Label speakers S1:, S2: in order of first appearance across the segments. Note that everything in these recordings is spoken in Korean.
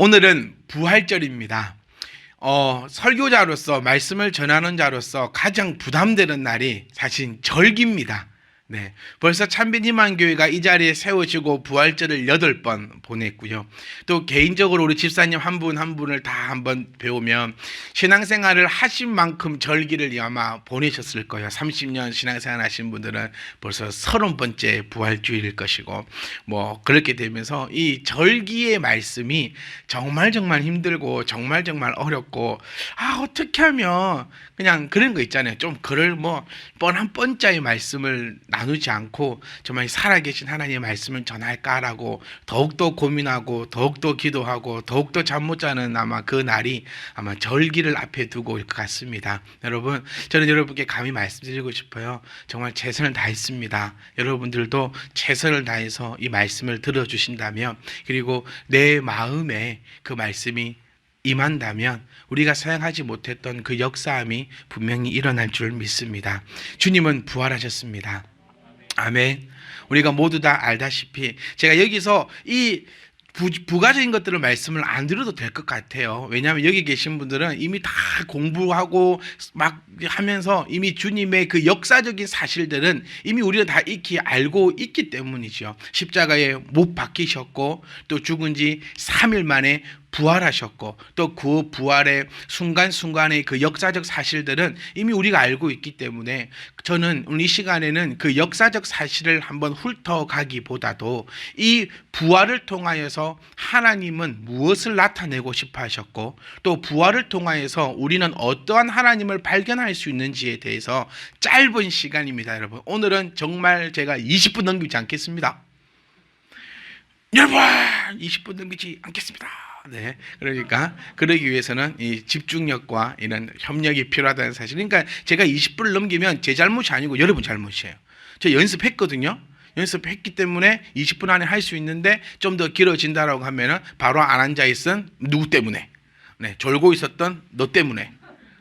S1: 오늘은 부활절입니다. 설교자로서 말씀을 전하는 자로서 가장 부담되는 날이 사실 절기입니다. 네, 벌써 참빛희망교회가 이 자리에 세워지고 부활절을 8번 보냈고요. 또 개인적으로 우리 집사님 한 분 한 분을 다 한번 배우면 신앙생활을 하신 만큼 절기를 아마 보내셨을 거예요. 30년 신앙생활 하신 분들은 벌써 30번째 부활주일일 것이고 뭐 그렇게 되면서 이 절기의 말씀이 정말 힘들고 정말 어렵고 어떻게 하면 그냥 그런 거 있잖아요. 좀 글을 뭐 뻔한 뻔짜의 말씀을 나누지 않고 정말 살아계신 하나님의 말씀을 전할까라고 더욱더 고민하고 더욱더 기도하고 더욱더 잠 못 자는 아마 그 날이 아마 절기를 앞에 두고 올 것 같습니다. 여러분, 저는 여러분께 감히 말씀드리고 싶어요. 정말 최선을 다했습니다. 여러분들도 최선을 다해서 이 말씀을 들어주신다면, 그리고 내 마음에 그 말씀이 임한다면 우리가 생각하지 못했던 그 역사함이 분명히 일어날 줄 믿습니다. 주님은 부활하셨습니다. 아멘. 우리가 모두 다 알다시피 제가 여기서 이 부가적인 것들을 말씀을 안 드려도 될 것 같아요. 왜냐하면 여기 계신 분들은 이미 다 공부하고 막 하면서 이미 주님의 그 역사적인 사실들은 이미 우리가 다 익히 알고 있기 때문이죠. 십자가에 못 박히셨고 또 죽은 지 3일 만에 부활하셨고 또 그 부활의 순간순간의 그 역사적 사실들은 이미 우리가 알고 있기 때문에 저는 오늘 이 시간에는 그 역사적 사실을 한번 훑어가기보다도 이 부활을 통하여서 하나님은 무엇을 나타내고 싶어 하셨고 또 부활을 통하여서 우리는 어떠한 하나님을 발견할 수 있는지에 대해서 짧은 시간입니다. 여러분, 오늘은 정말 제가 20분 넘기지 않겠습니다. 여러분, 20분 넘기지 않겠습니다. 네, 그러니까 그러기 위해서는 이 집중력과 이런 협력이 필요하다는 사실. 그러니까 제가 20분을 넘기면 제 잘못이 아니고 여러분 잘못이에요. 저 연습했거든요. 연습했기 때문에 20분 안에 할 수 있는데 좀 더 길어진다라고 하면은 바로 안 앉아 있은 누구 때문에, 네, 졸고 있었던 너 때문에,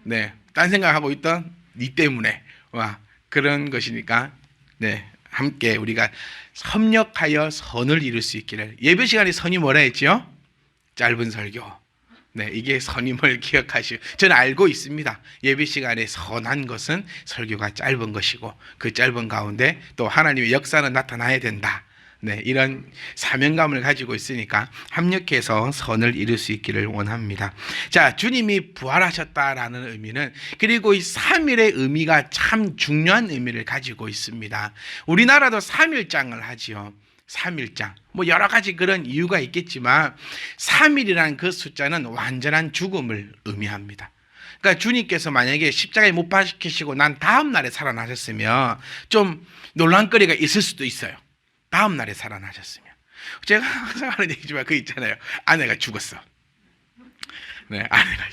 S1: 네, 딴 생각하고 있던 니 때문에, 와, 그런 것이니까, 네, 함께 우리가 협력하여 선을 이룰 수 있기를. 예배 시간에 선이 뭐라 했지요? 짧은 설교. 네, 이게 선임을 기억하시고, 저는 알고 있습니다. 예배 시간에 선한 것은 설교가 짧은 것이고 그 짧은 가운데 또 하나님의 역사는 나타나야 된다. 네, 이런 사명감을 가지고 있으니까 합력해서 선을 이룰 수 있기를 원합니다. 자, 주님이 부활하셨다라는 의미는, 그리고 이 3일의 의미가 참 중요한 의미를 가지고 있습니다. 우리나라도 3일장을 하지요. 3일장. 뭐 여러 가지 그런 이유가 있겠지만 3일이라는 그 숫자는 완전한 죽음을 의미합니다. 그러니까 주님께서 만약에 십자가에 못 박히시고 난 다음 날에 살아나셨으면 좀 논란거리가 있을 수도 있어요. 다음 날에 살아나셨으면. 제가 항상 하는 얘기지만 그 있잖아요. 아내가 죽었어. 네, 아내가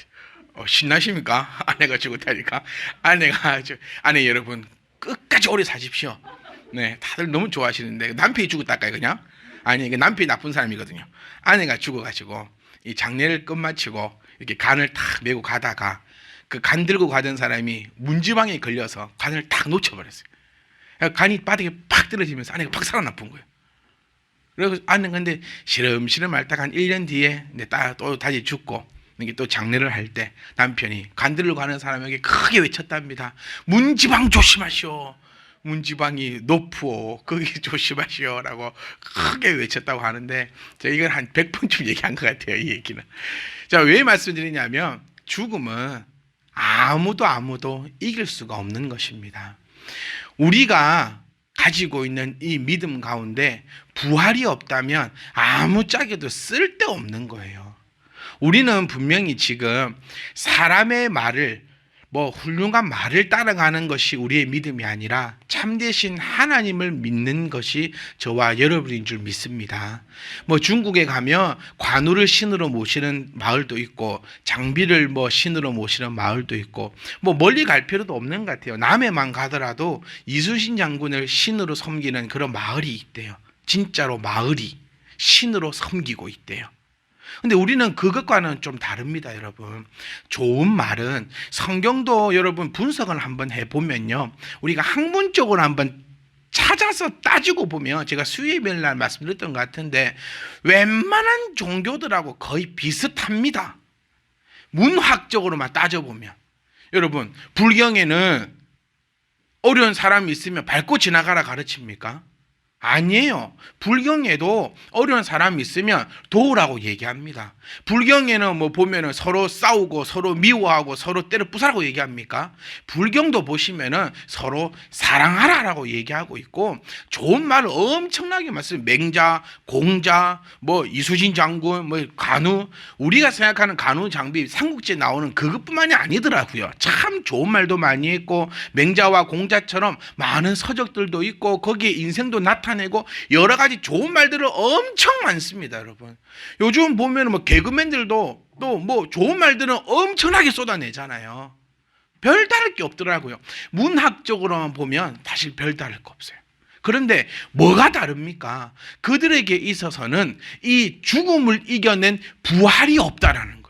S1: 신나십니까? 아내가 죽었다니까. 아내 여러분 끝까지 오래 사십시오. 네, 다들 너무 좋아하시는데 남편이 죽었다까요, 그냥? 아니, 이게 남편이 나쁜 사람이거든요. 아내가 죽어가지고 이 장례를 끝마치고 이렇게 간을 탁 메고 가다가 그 간 들고 가던 사람이 문지방에 걸려서 간을 탁 놓쳐버렸어요. 간이 바닥에 팍 떨어지면서 아내가 팍 살아나쁜 거예요. 그래서 아내는 근데 시름시름 앓다가 한 1년 뒤에 또 다시 죽고 이게 또 장례를 할 때 남편이 간 들고 가는 사람에게 크게 외쳤답니다. 문지방 조심하시오. 문지방이 높으오. 거기 조심하시오라고 크게 외쳤다고 하는데 제가 이건 한 100번쯤 얘기한 것 같아요, 이 얘기는. 자, 왜 말씀드리냐면 죽음은 아무도 이길 수가 없는 것입니다. 우리가 가지고 있는 이 믿음 가운데 부활이 없다면 아무짝에도 쓸데없는 거예요. 우리는 분명히 지금 사람의 말을, 뭐 훌륭한 말을 따라가는 것이 우리의 믿음이 아니라 참되신 하나님을 믿는 것이 저와 여러분인 줄 믿습니다. 뭐 중국에 가면 관우를 신으로 모시는 마을도 있고 장비를 뭐 신으로 모시는 마을도 있고 뭐 멀리 갈 필요도 없는 것 같아요. 남해만 가더라도 이순신 장군을 신으로 섬기는 그런 마을이 있대요. 진짜로 마을이 신으로 섬기고 있대요. 근데 우리는 그것과는 좀 다릅니다, 여러분. 좋은 말은 성경도 여러분 분석을 한번 해보면요, 우리가 학문적으로 한번 찾아서 따지고 보면 제가 수요일 날 말씀드렸던 것 같은데 웬만한 종교들하고 거의 비슷합니다. 문학적으로만 따져보면. 여러분, 불경에는 어려운 사람이 있으면 밟고 지나가라 가르칩니까? 아니에요. 불경에도 어려운 사람이 있으면 도우라고 얘기합니다. 불경에는 뭐 보면은 서로 싸우고 서로 미워하고 서로 때려 부수라고 얘기합니까? 불경도 보시면은 서로 사랑하라라고 얘기하고 있고 좋은 말을 엄청나게 말씀. 맹자, 공자, 뭐 이수진 장군, 뭐 간우, 우리가 생각하는 간우 장비 삼국지에 나오는 그것뿐만이 아니더라고요. 참 좋은 말도 많이 했고 맹자와 공자처럼 많은 서적들도 있고 거기에 인생도 나타내고 여러 가지 좋은 말들을 엄청 많습니다, 여러분. 요즘 보면 뭐 개그맨들도 또 뭐 좋은 말들은 엄청나게 쏟아내잖아요. 별다를 게 없더라고요. 문학적으로만 보면 사실 별다를 거 없어요. 그런데 뭐가 다릅니까? 그들에게 있어서는 이 죽음을 이겨낸 부활이 없다라는 거예요.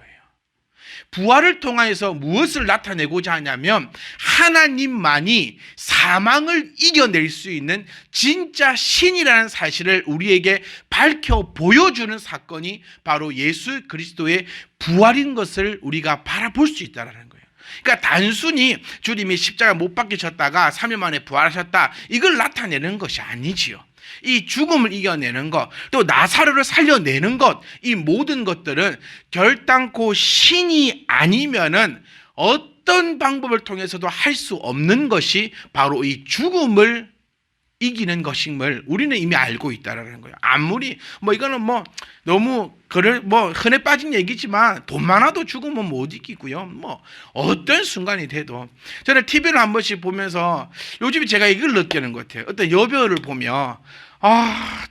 S1: 부활을 통하여서 무엇을 나타내고자 하냐면 하나님만이 사망을 이겨낼 수 있는 진짜 신이라는 사실을 우리에게 밝혀 보여주는 사건이 바로 예수 그리스도의 부활인 것을 우리가 바라볼 수 있다는 거예요. 그러니까 단순히 주님이 십자가 못 박히셨다가 3일 만에 부활하셨다 이걸 나타내는 것이 아니지요. 이 죽음을 이겨내는 것, 또 나사로를 살려내는 것, 이 모든 것들은 결단코 신이 아니면은 어떤 방법을 통해서도 할 수 없는 것이 바로 이 죽음을 이기는 것임을 우리는 이미 알고 있다라는 거예요. 아무리 뭐 이거는 뭐 너무 그럴 뭐 흔해 빠진 얘기지만 돈 많아도 죽으면 못 이기고요. 뭐 어떤 순간이 돼도 저는 TV를 한 번씩 보면서 요즘에 제가 이걸 느끼는 것 같아요. 어떤 여배우를 보면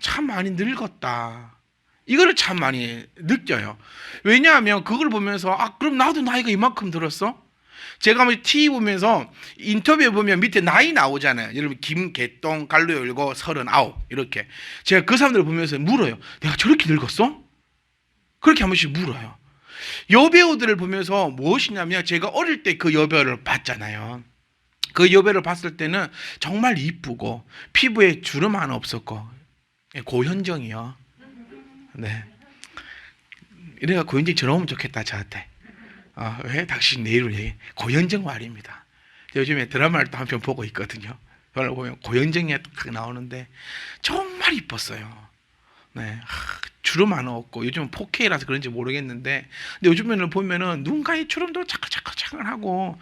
S1: 참 많이 늙었다. 이거를 참 많이 느껴요. 왜냐하면 그걸 보면서 그럼 나도 나이가 이만큼 들었어? 제가 뭐 TV 보면서 인터뷰에 보면 밑에 나이 나오잖아요. 여러분 김개똥 갈로 열고 39 이렇게. 제가 그 사람들을 보면서 물어요. 내가 저렇게 늙었어? 그렇게 한 번씩 물어요. 여배우들을 보면서 무엇이냐면 제가 어릴 때 그 여배우를 봤잖아요. 그 여배우를 봤을 때는 정말 이쁘고 피부에 주름 하나 없었고 고현정이요. 네. 이래가 고현정 전화오면 좋겠다 저한테. 왜 당신 내 이름을 얘기해? 고현정 말입니다. 요즘에 드라마를 또 한 편 보고 있거든요. 그걸 보면 고현정이 딱 나오는데 정말 이뻤어요. 네, 주름 하나 없고 요즘은 4K라서 그런지 모르겠는데 근데 요즘에는 보면은 눈가에 주름도 차근차근하고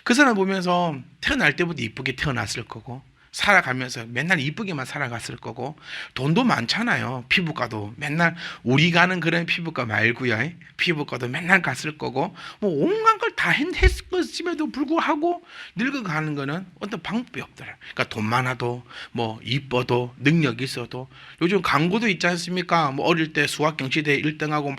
S1: 그 사람 보면서 태어날 때부터 이쁘게 태어났을 거고 살아가면서 맨날 이쁘게만 살아갔을 거고 돈도 많잖아요. 피부과도 맨날 우리 가는 그런 피부과 말고요. 피부과도 맨날 갔을 거고 뭐 온갖 걸 다 했음에도 불구하고 늙어가는 거는 어떤 방법이 없더라. 그러니까 돈 많아도 뭐 이뻐도 능력이 있어도 요즘 광고도 있지 않습니까? 뭐 어릴 때 수학 경시대 1등하고 막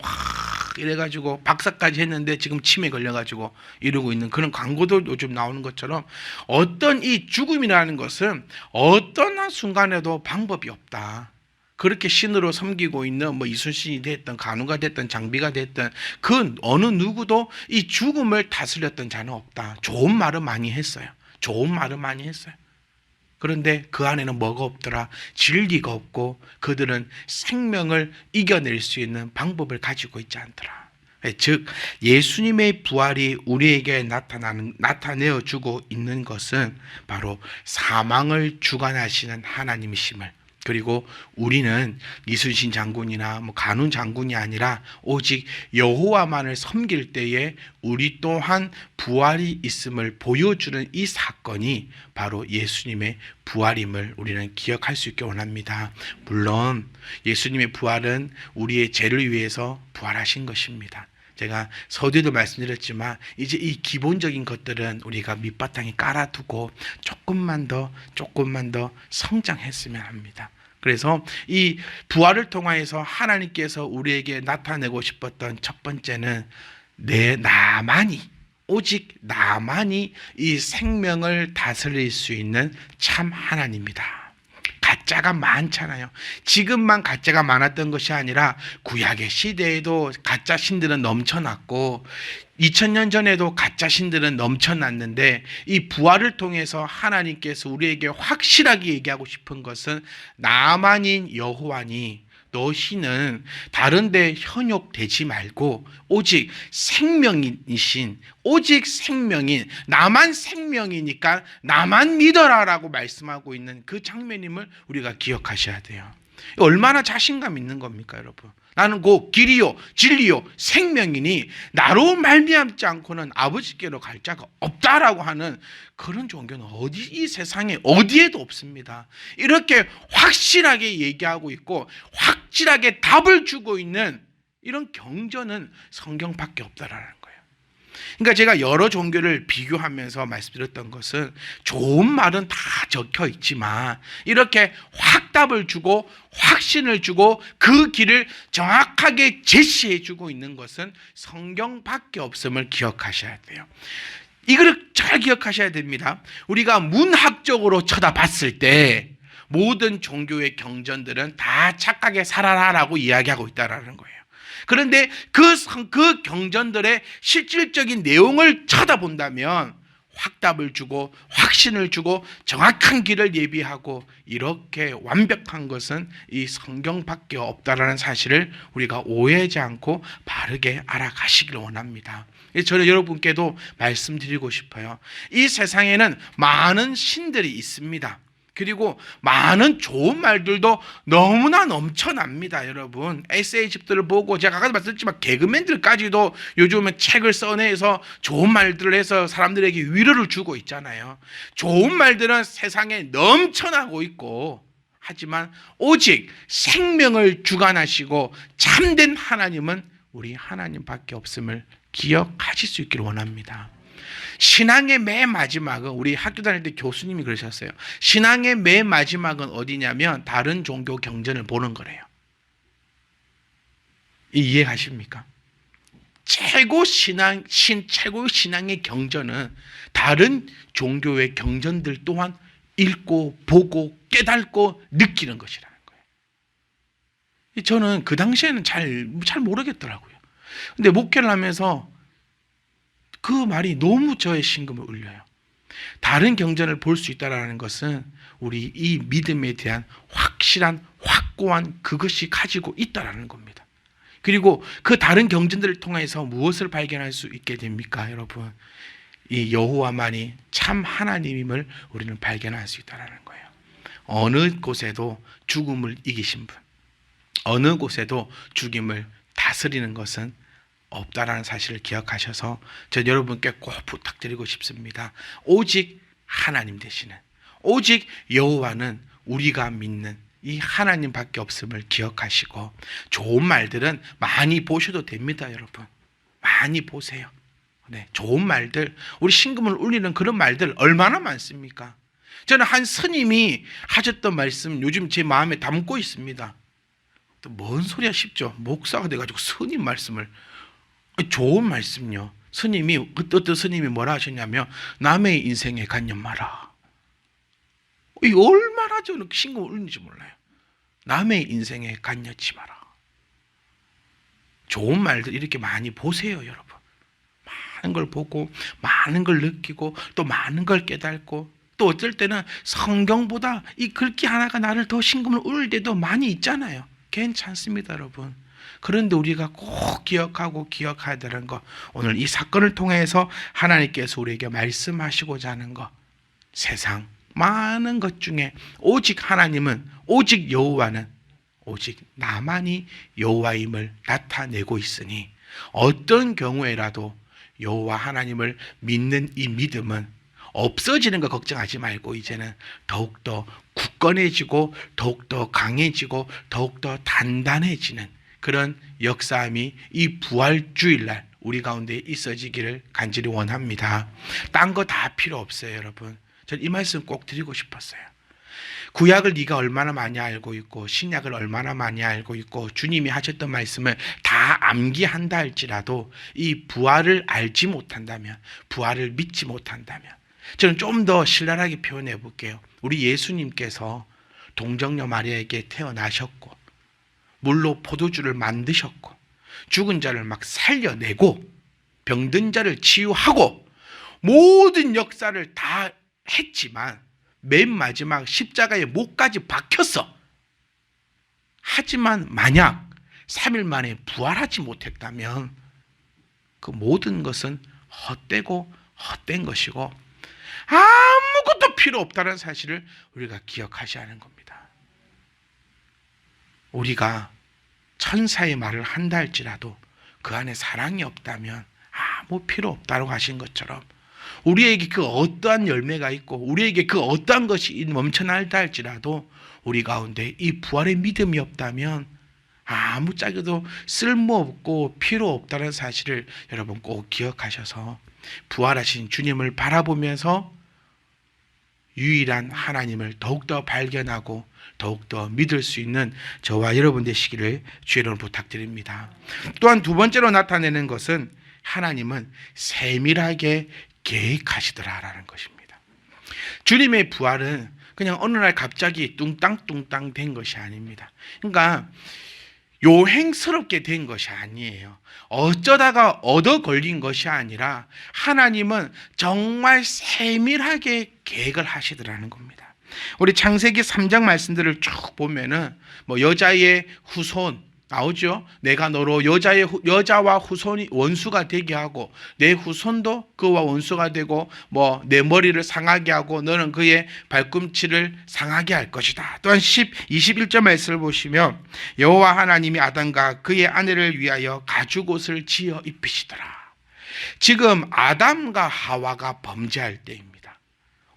S1: 이래가지고 박사까지 했는데 지금 치매 걸려가지고 이러고 있는 그런 광고도 요즘 나오는 것처럼 어떤 이 죽음이라는 것은 어떤 한 순간에도 방법이 없다. 그렇게 신으로 섬기고 있는 뭐 이순신이 됐든 간우가 됐든 장비가 됐든 그 어느 누구도 이 죽음을 다스렸던 자는 없다. 좋은 말은 많이 했어요. 좋은 말은 많이 했어요. 그런데 그 안에는 뭐가 없더라? 진리가 없고 그들은 생명을 이겨낼 수 있는 방법을 가지고 있지 않더라. 즉 예수님의 부활이 우리에게 나타내어주고 있는 것은 바로 사망을 주관하시는 하나님이심을, 그리고 우리는 이순신 장군이나 뭐 간운 장군이 아니라 오직 여호와만을 섬길 때에 우리 또한 부활이 있음을 보여주는 이 사건이 바로 예수님의 부활임을 우리는 기억할 수 있게 원합니다. 물론 예수님의 부활은 우리의 죄를 위해서 부활하신 것입니다. 제가 서두에도 말씀드렸지만 이제 이 기본적인 것들은 우리가 밑바탕에 깔아두고 조금만 더 성장했으면 합니다. 그래서 이 부활을 통하여서 하나님께서 우리에게 나타내고 싶었던 첫 번째는 오직 나만이 이 생명을 다스릴 수 있는 참 하나님이다. 가짜가 많잖아요. 지금만 가짜가 많았던 것이 아니라 구약의 시대에도 가짜 신들은 넘쳐났고 2000년 전에도 가짜 신들은 넘쳐났는데, 이 부활을 통해서 하나님께서 우리에게 확실하게 얘기하고 싶은 것은 나만인 여호와니 너희는 다른 데 현혹되지 말고 오직 생명이신, 오직 생명인, 나만 생명이니까 나만 믿어라라고 말씀하고 있는 그 장면임을 우리가 기억하셔야 돼요. 얼마나 자신감 있는 겁니까, 여러분? 나는 곧 길이요 진리요 생명이니 나로 말미암지 않고는 아버지께로 갈 자가 없다라고 하는 그런 종교는 이 세상에 어디에도 없습니다. 이렇게 확실하게 얘기하고 있고 확실하게 답을 주고 있는 이런 경전은 성경밖에 없다라는 거예요. 그러니까 제가 여러 종교를 비교하면서 말씀드렸던 것은 좋은 말은 다 적혀 있지만 이렇게 확답을 주고 확신을 주고 그 길을 정확하게 제시해 주고 있는 것은 성경밖에 없음을 기억하셔야 돼요. 이걸 잘 기억하셔야 됩니다. 우리가 문학적으로 쳐다봤을 때 모든 종교의 경전들은 다 착하게 살아라라고 이야기하고 있다는 거예요. 그런데 그 경전들의 실질적인 내용을 쳐다본다면 확답을 주고 확신을 주고 정확한 길을 예비하고 이렇게 완벽한 것은 이 성경밖에 없다라는 사실을 우리가 오해하지 않고 바르게 알아가시길 원합니다. 저는 여러분께도 말씀드리고 싶어요. 이 세상에는 많은 신들이 있습니다. 그리고 많은 좋은 말들도 너무나 넘쳐납니다. 여러분, 에세이 집들을 보고 제가 아까 말씀드렸지만 개그맨들까지도 요즘은 책을 써내서 좋은 말들을 해서 사람들에게 위로를 주고 있잖아요. 좋은 말들은 세상에 넘쳐나고 있고, 하지만 오직 생명을 주관하시고 참된 하나님은 우리 하나님밖에 없음을 기억하실 수 있기를 원합니다. 신앙의 맨 마지막은, 우리 학교 다닐 때 교수님이 그러셨어요. 신앙의 맨 마지막은 어디냐면 다른 종교 경전을 보는 거래요. 이해하십니까? 최고의 신앙의 경전은 다른 종교의 경전들 또한 읽고 보고 깨닫고 느끼는 것이라는 거예요. 저는 그 당시에는 잘 모르겠더라고요. 근데 목회를 하면서 그 말이 너무 저의 심금을 울려요. 다른 경전을 볼 수 있다는 것은 우리 이 믿음에 대한 확실한 확고한 그것이 가지고 있다는 겁니다. 그리고 그 다른 경전들을 통해서 무엇을 발견할 수 있게 됩니까, 여러분? 이 여호와만이 참 하나님임을 우리는 발견할 수 있다는 거예요. 어느 곳에도 죽음을 이기신 분, 어느 곳에도 죽임을 다스리는 것은 없다라는 사실을 기억하셔서 저 여러분께 꼭 부탁드리고 싶습니다. 오직 하나님 되시는, 오직 여호와는 우리가 믿는 이 하나님밖에 없음을 기억하시고, 좋은 말들은 많이 보셔도 됩니다. 여러분, 많이 보세요. 네, 좋은 말들, 우리 심금을 울리는 그런 말들 얼마나 많습니까? 저는 한 스님이 하셨던 말씀 요즘 제 마음에 담고 있습니다. 또 뭔 소리야 싶죠. 목사가 돼가지고 스님 말씀을, 좋은 말씀요. 스님이, 어떤 스님이 뭐라 하셨냐면 남의 인생에 관념 마라. 이 얼마나 저는 심금을 울리는지 몰라요. 남의 인생에 관여치 마라. 좋은 말들 이렇게 많이 보세요, 여러분. 많은 걸 보고 많은 걸 느끼고 또 많은 걸 깨닫고, 또 어쩔 때는 성경보다 이 글귀 하나가 나를 더 심금을 울릴 때도 많이 있잖아요. 괜찮습니다, 여러분. 그런데 우리가 꼭 기억하고 기억해야 되는 것, 오늘 이 사건을 통해서 하나님께서 우리에게 말씀하시고자 하는 것, 세상 많은 것 중에 오직 하나님은, 오직 여호와는 오직 나만이 여호와임을 나타내고 있으니 어떤 경우에라도 여호와 하나님을 믿는 이 믿음은 없어지는 거 걱정하지 말고 이제는 더욱더 굳건해지고 더욱더 강해지고 더욱더 단단해지는 그런 역사함이 이 부활주일날 우리 가운데 있어지기를 간절히 원합니다. 딴 거 다 필요 없어요, 여러분. 저는 이 말씀 꼭 드리고 싶었어요. 구약을 네가 얼마나 많이 알고 있고 신약을 얼마나 많이 알고 있고 주님이 하셨던 말씀을 다 암기한다 할지라도 이 부활을 알지 못한다면, 부활을 믿지 못한다면, 저는 좀 더 신랄하게 표현해 볼게요. 우리 예수님께서 동정녀 마리아에게 태어나셨고 물로 포도주를 만드셨고 죽은 자를 막 살려내고 병든 자를 치유하고 모든 역사를 다 했지만 맨 마지막 십자가에 목까지 박혔어. 하지만 만약 3일 만에 부활하지 못했다면 그 모든 것은 헛되고 헛된 것이고 아무것도 필요 없다는 사실을 우리가 기억하셔야 하는 겁니다. 우리가 천사의 말을 한다 할지라도 그 안에 사랑이 없다면 아무 필요 없다고 하신 것처럼 우리에게 그 어떠한 열매가 있고 우리에게 그 어떠한 것이 넘쳐날다 할지라도 우리 가운데 이 부활의 믿음이 없다면 아무짝에도 쓸모없고 필요 없다는 사실을 여러분 꼭 기억하셔서 부활하신 주님을 바라보면서 유일한 하나님을 더욱더 발견하고 더욱더 믿을 수 있는 저와 여러분 되시기를 주의 이름으로 부탁드립니다. 또한 두 번째로 나타내는 것은 하나님은 세밀하게 계획하시더라라는 것입니다. 주님의 부활은 그냥 어느 날 갑자기 뚱땅뚱땅 된 것이 아닙니다. 그러니까 요행스럽게 된 것이 아니에요. 어쩌다가 얻어 걸린 것이 아니라 하나님은 정말 세밀하게 계획을 하시더라는 겁니다. 우리 창세기 3장 말씀들을 쭉 보면은 여자의 후손 나오죠. 내가 너로 여자와 후손이 원수가 되게 하고 내 후손도 그와 원수가 되고 내 머리를 상하게 하고 너는 그의 발꿈치를 상하게 할 것이다. 또한 21절 말씀을 보시면 여호와 하나님이 아담과 그의 아내를 위하여 가죽옷을 지어 입히시더라. 지금 아담과 하와가 범죄할 때입니다.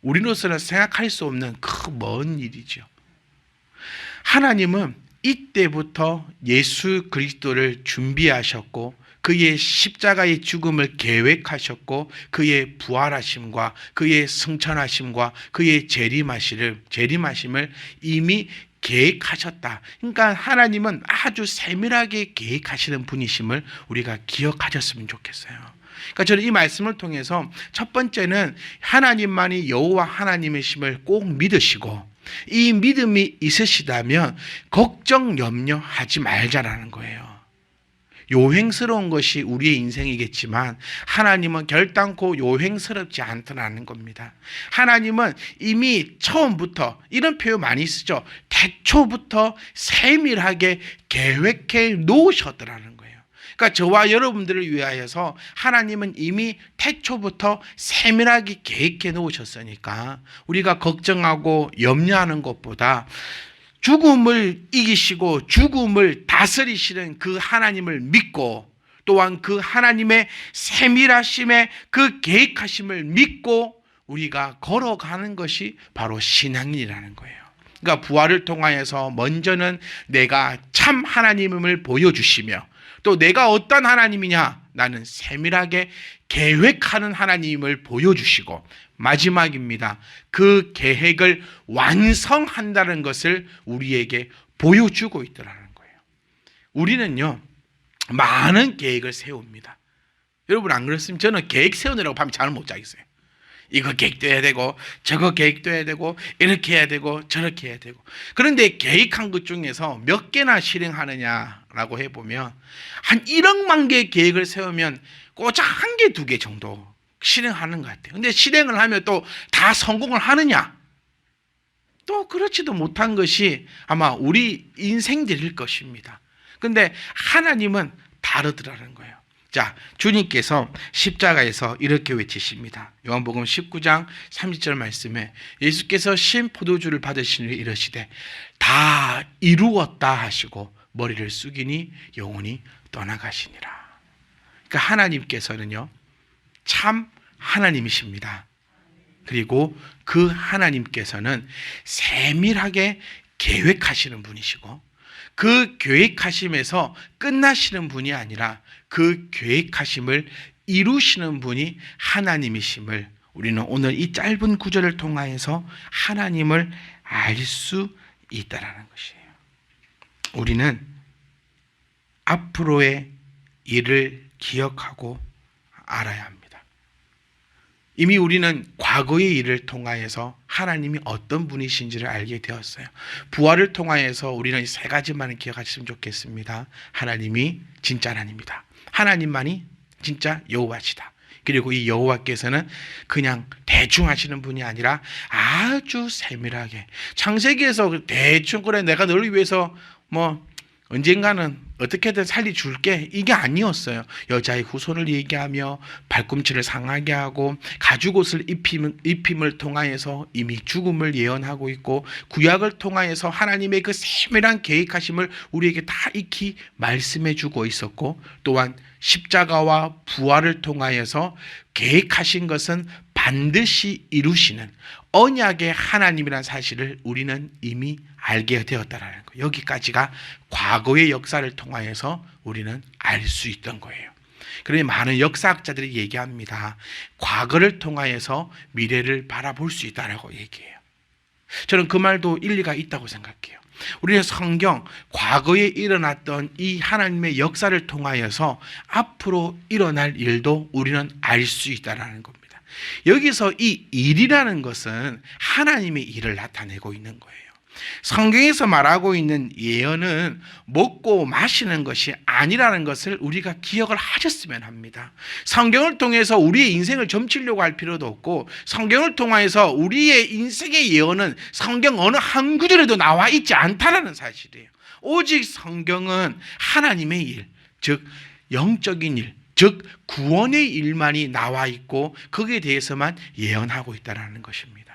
S1: 우리로서는 생각할 수 없는 그 먼 일이죠. 하나님은 이때부터 예수 그리스도를 준비하셨고 그의 십자가의 죽음을 계획하셨고 그의 부활하심과 그의 승천하심과 그의 재림하심을 이미 계획하셨다. 그러니까 하나님은 아주 세밀하게 계획하시는 분이심을 우리가 기억하셨으면 좋겠어요. 그러니까 저는 이 말씀을 통해서 첫 번째는 하나님만이 여호와 하나님이심을 꼭 믿으시고 이 믿음이 있으시다면 걱정 염려하지 말자라는 거예요. 요행스러운 것이 우리의 인생이겠지만 하나님은 결단코 요행스럽지 않더라는 겁니다. 하나님은 이미 처음부터 이런 표현 많이 쓰죠. 태초부터 세밀하게 계획해 놓으셨더라는 거예요. 그러니까 저와 여러분들을 위하여서 하나님은 이미 태초부터 세밀하게 계획해 놓으셨으니까 우리가 걱정하고 염려하는 것보다 죽음을 이기시고 죽음을 다스리시는 그 하나님을 믿고 또한 그 하나님의 세밀하심의 그 계획하심을 믿고 우리가 걸어가는 것이 바로 신앙이라는 거예요. 그러니까 부활을 통하여서 먼저는 내가 참 하나님임을 보여주시며 또 내가 어떤 하나님이냐? 나는 세밀하게 계획하는 하나님을 보여주시고 마지막입니다. 그 계획을 완성한다는 것을 우리에게 보여주고 있더라는 거예요. 우리는요, 많은 계획을 세웁니다. 여러분 안 그렇습니까? 저는 계획 세우느라고 밤에 잠을 못 자겠어요. 이거 계획도 해야 되고 저거 계획도 해야 되고 이렇게 해야 되고 저렇게 해야 되고 그런데 계획한 것 중에서 몇 개나 실행하느냐라고 해보면 한 1억만 개의 계획을 세우면 고작 한 개, 두 개 정도 실행하는 것 같아요. 근데 실행을 하면 또 다 성공을 하느냐? 또 그렇지도 못한 것이 아마 우리 인생들일 것입니다. 근데 하나님은 다르더라는 거예요. 자, 주님께서 십자가에서 이렇게 외치십니다. 요한복음 19장 30절 말씀에 예수께서 신 포도주를 받으시니 이르시되 다 이루었다 하시고 머리를 숙이니 영혼이 떠나가시니라. 그러니까 하나님께서는요, 참 하나님이십니다. 그리고 그 하나님께서는 세밀하게 계획하시는 분이시고 그 계획하심에서 끝나시는 분이 아니라 그 계획하심을 이루시는 분이 하나님이심을 우리는 오늘 이 짧은 구절을 통하여서 하나님을 알 수 있다라는 것이에요. 우리는 앞으로의 일을 기억하고 알아야 합니다. 이미 우리는 과거의 일을 통하여서 하나님이 어떤 분이신지를 알게 되었어요. 부활을 통하여서 우리는 이 세 가지만을 기억하시면 좋겠습니다. 하나님이 진짜 하나님이다. 하나님만이 진짜 여호와시다. 그리고 이 여호와께서는 그냥 대충 하시는 분이 아니라 아주 세밀하게, 창세기에서 대충 그래 내가 너를 위해서 뭐 언젠가는 어떻게든 살려줄게, 이게 아니었어요. 여자의 후손을 얘기하며 발꿈치를 상하게 하고 가죽옷을 입힘을 통하여서 이미 죽음을 예언하고 있고, 구약을 통하여서 하나님의 그 세밀한 계획하심을 우리에게 다 익히 말씀해 주고 있었고, 또한 십자가와 부활을 통하여서 계획하신 것은 반드시 이루시는 언약의 하나님이라는 사실을 우리는 이미 알게 되었다라는 거. 여기까지가 과거의 역사를 통하여서 우리는 알 수 있던 거예요. 그러니 많은 역사학자들이 얘기합니다. 과거를 통하여서 미래를 바라볼 수 있다라고 얘기해요. 저는 그 말도 일리가 있다고 생각해요. 우리는 성경, 과거에 일어났던 이 하나님의 역사를 통하여서 앞으로 일어날 일도 우리는 알 수 있다는 겁니다. 여기서 이 일이라는 것은 하나님의 일을 나타내고 있는 거예요. 성경에서 말하고 있는 예언은 먹고 마시는 것이 아니라는 것을 우리가 기억을 하셨으면 합니다. 성경을 통해서 우리의 인생을 점치려고 할 필요도 없고, 성경을 통해서 우리의 인생의 예언은 성경 어느 한 구절에도 나와 있지 않다는 사실이에요. 오직 성경은 하나님의 일, 즉 영적인 일, 즉 구원의 일만이 나와 있고 거기에 대해서만 예언하고 있다는 것입니다.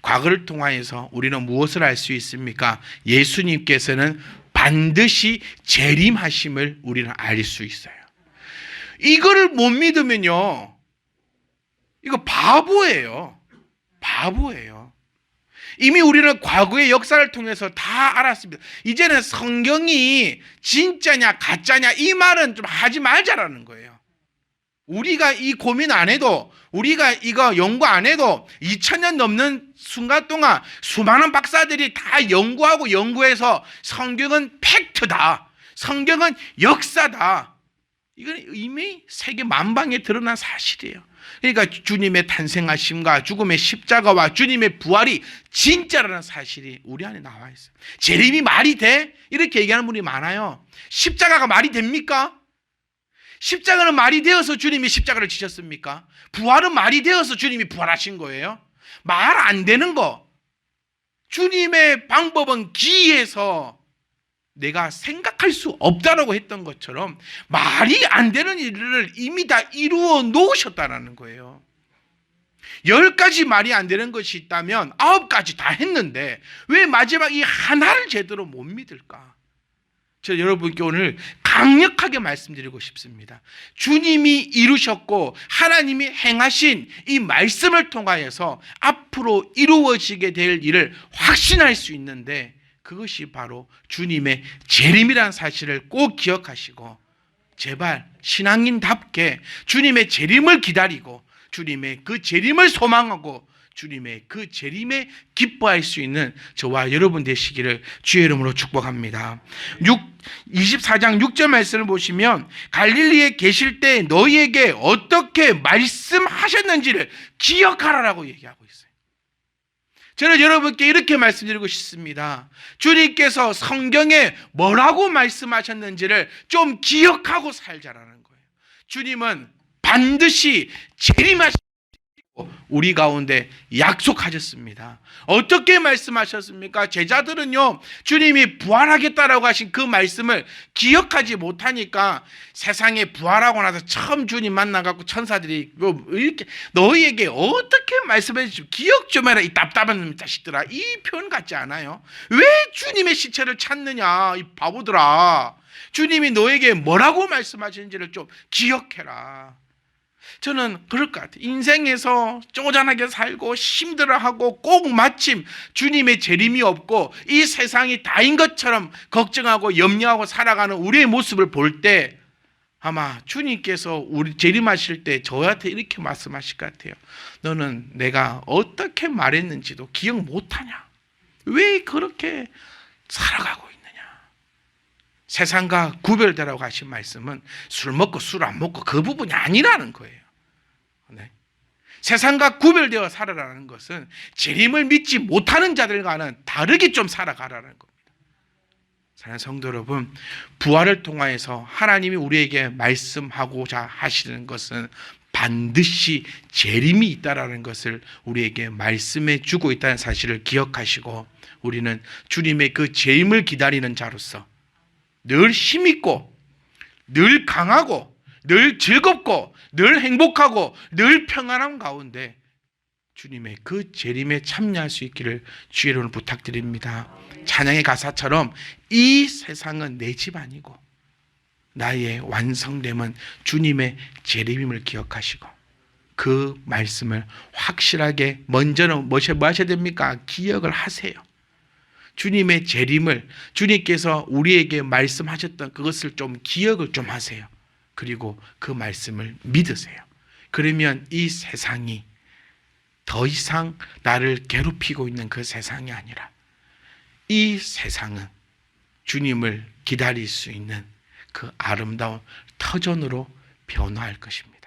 S1: 과거를 통하여서 우리는 무엇을 알 수 있습니까? 예수님께서는 반드시 재림하심을 우리는 알 수 있어요. 이거를 못 믿으면요, 이거 바보예요. 바보예요. 이미 우리는 과거의 역사를 통해서 다 알았습니다. 이제는 성경이 진짜냐 가짜냐 이 말은 좀 하지 말자라는 거예요. 우리가 이 고민 안 해도, 우리가 이거 연구 안 해도 2000년 넘는 순간 동안 수많은 박사들이 다 연구하고 연구해서 성경은 팩트다, 성경은 역사다, 이건 이미 세계 만방에 드러난 사실이에요. 그러니까 주님의 탄생하심과 죽음의 십자가와 주님의 부활이 진짜라는 사실이 우리 안에 나와 있어요. 재림이 말이 돼? 이렇게 얘기하는 분이 많아요. 십자가가 말이 됩니까? 십자가는 말이 되어서 주님이 십자가를 지셨습니까? 부활은 말이 되어서 주님이 부활하신 거예요? 말 안 되는 거. 주님의 방법은 기이해서 내가 생각할 수 없다라고 했던 것처럼 말이 안 되는 일을 이미 다 이루어 놓으셨다는 거예요. 10가지 말이 안 되는 것이 있다면 9가지 다 했는데 왜 마지막 이 하나를 제대로 못 믿을까? 저 여러분께 오늘 강력하게 말씀드리고 싶습니다. 주님이 이루셨고 하나님이 행하신 이 말씀을 통하여서 앞으로 이루어지게 될 일을 확신할 수 있는데, 그것이 바로 주님의 재림이라는 사실을 꼭 기억하시고, 제발 신앙인답게 주님의 재림을 기다리고 주님의 그 재림을 소망하고 주님의 그 재림에 기뻐할 수 있는 저와 여러분 되시기를 주의 이름으로 축복합니다. 24장 6절 말씀을 보시면 갈릴리에 계실 때 너희에게 어떻게 말씀하셨는지를 기억하라라고 얘기하고 있어요. 저는 여러분께 이렇게 말씀드리고 싶습니다. 주님께서 성경에 뭐라고 말씀하셨는지를 좀 기억하고 살자라는 거예요. 주님은 반드시 재림하시고 우리 가운데 약속하셨습니다. 어떻게 말씀하셨습니까? 제자들은요, 주님이 부활하겠다라고 하신 그 말씀을 기억하지 못하니까 세상에 부활하고 나서 처음 주님 만나갖고 천사들이 이렇게 너희에게 어떻게 말씀해 주시고 기억 좀 해라 이 답답한 자식들아, 이 표현 같지 않아요? 왜 주님의 시체를 찾느냐 이 바보들아, 주님이 너에게 뭐라고 말씀하시는지를 좀 기억해라. 저는 그럴 것 같아요. 인생에서 쪼잔하게 살고 힘들어하고 꼭 마침 주님의 재림이 없고 이 세상이 다인 것처럼 걱정하고 염려하고 살아가는 우리의 모습을 볼 때 아마 주님께서 우리 재림하실 때 저한테 이렇게 말씀하실 것 같아요. 너는 내가 어떻게 말했는지도 기억 못하냐? 왜 그렇게 살아가고 있느냐? 세상과 구별되라고 하신 말씀은 술 먹고 술 안 먹고 그 부분이 아니라는 거예요. 네. 세상과 구별되어 살아가는 것은 재림을 믿지 못하는 자들과는 다르게 좀 살아가라는 겁니다. 사랑하는 성도 여러분, 부활을 통하여서 하나님이 우리에게 말씀하고자 하시는 것은 반드시 재림이 있다라는 것을 우리에게 말씀해 주고 있다는 사실을 기억하시고, 우리는 주님의 그 재림을 기다리는 자로서 늘 힘있고 늘 강하고 늘 즐겁고 늘 행복하고 늘 평안한 가운데 주님의 그 재림에 참여할 수 있기를 주의 이름으로 부탁드립니다. 찬양의 가사처럼 이 세상은 내 집 아니고 나의 완성됨은 주님의 재림임을 기억하시고, 그 말씀을 확실하게 먼저는 뭐 하셔야 됩니까? 기억을 하세요. 주님의 재림을, 주님께서 우리에게 말씀하셨던 그것을 좀 기억을 좀 하세요. 그리고 그 말씀을 믿으세요. 그러면 이 세상이 더 이상 나를 괴롭히고 있는 그 세상이 아니라 이 세상은 주님을 기다릴 수 있는 그 아름다운 터전으로 변화할 것입니다.